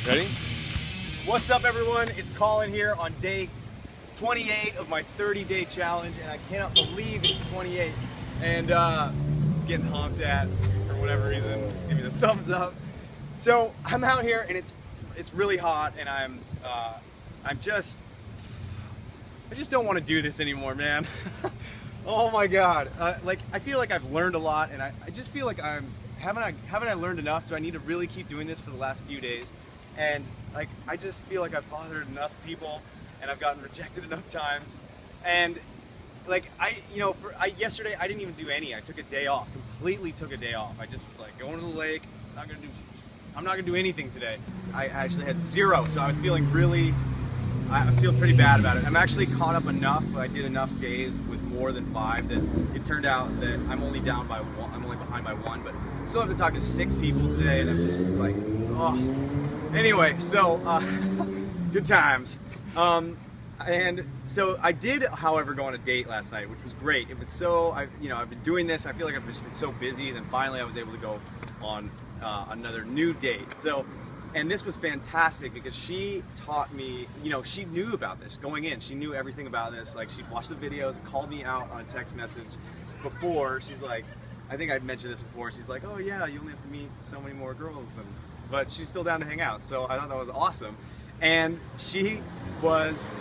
Ready? What's up, everyone? It's Colin here on day 28 of my 30-day challenge, and I cannot believe it's 28. And getting honked at for whatever reason. Give me the thumbs up. So I'm out here, and it's really hot, and I just don't want to do this anymore, man. Oh my God! Like, I feel like I've learned a lot, and I just feel like haven't I learned enough? Do I need to really keep doing this for the last few days? And like, I just feel like I've bothered enough people, and I've gotten rejected enough times. And like, yesterday I didn't even do any. I took a day off, completely took a day off. I just was like, going to the lake. I'm not gonna do anything today. I actually had zero, so I was feeling pretty bad about it. I'm actually caught up enough. I did enough days with more than 5 that it turned out that I'm only down by 1. I'm only behind by 1, but I still have to talk to 6 people today, and I'm just like, oh. Anyway, so good times. And so I did, however, go on a date last night, which was great. It was so, I've been doing this. I feel like I've just been so busy. Then finally, I was able to go on another new date. So, and this was fantastic because she taught me. She knew about this going in. She knew everything about this. Like, she'd watched the videos and called me out on a text message before. She's like, I think I'd mentioned this before. She's like, oh yeah, you only have to meet so many more girls, but she's still down to hang out. So I thought that was awesome. And she was,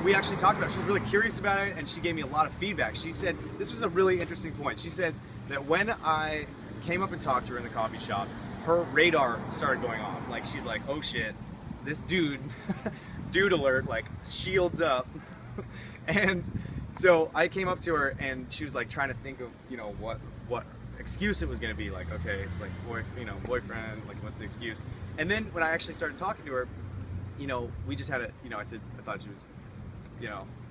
we actually talked about it. She was really curious about it, and she gave me a lot of feedback. She said, this was a really interesting point. She said that when I came up and talked to her in the coffee shop, her radar started going off. Like, she's like, oh shit, this dude, dude alert, like, shields up. And so I came up to her, and she was like trying to think of, what excuse it was going to be. Like, okay, it's like boyfriend, like, what's the excuse? And then when I actually started talking to her, we just had I thought she was,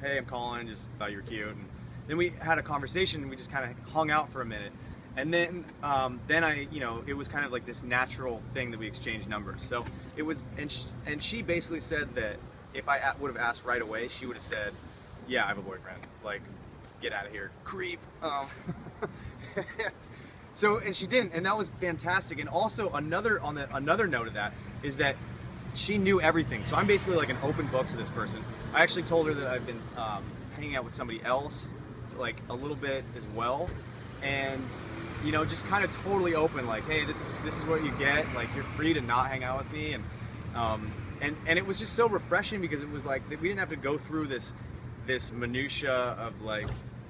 hey, I'm Colin, just thought you were cute. And then we had a conversation, and we just kind of hung out for a minute. And then it was kind of like this natural thing that we exchanged numbers. So it was, and she basically said that if I would have asked right away, she would have said, yeah, I have a boyfriend, like, get out of here, creep. So, and she didn't, and that was fantastic. And also another note of that is that she knew everything. So I'm basically like an open book to this person. I actually told her that I've been hanging out with somebody else, like, a little bit as well, and just kind of totally open, like, hey, this is what you get. Like, you're free to not hang out with me, and it was just so refreshing because it was like we didn't have to go through this minutia of, like,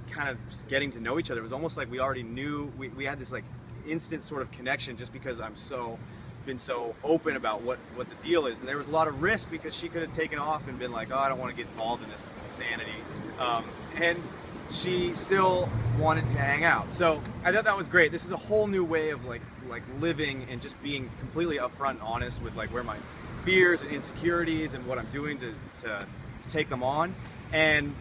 kind of getting to know each other. It was almost like we already knew. We had this, like, instant sort of connection just because I'm been so open about what the deal is. And there was a lot of risk because she could have taken off and been like, oh, I don't want to get involved in this insanity. And she still wanted to hang out. So I thought that was great. This is a whole new way of like living and just being completely upfront and honest with, like, where my fears and insecurities and what I'm doing to take them on. And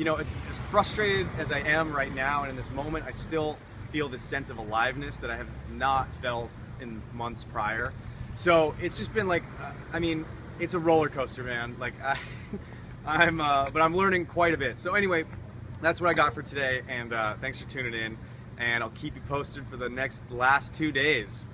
as frustrated as I am right now and in this moment, I still feel this sense of aliveness that I have not felt in months prior. So it's just been like, it's a roller coaster, man. Like, but I'm learning quite a bit. So anyway, that's what I got for today, and thanks for tuning in, and I'll keep you posted for the last 2 days.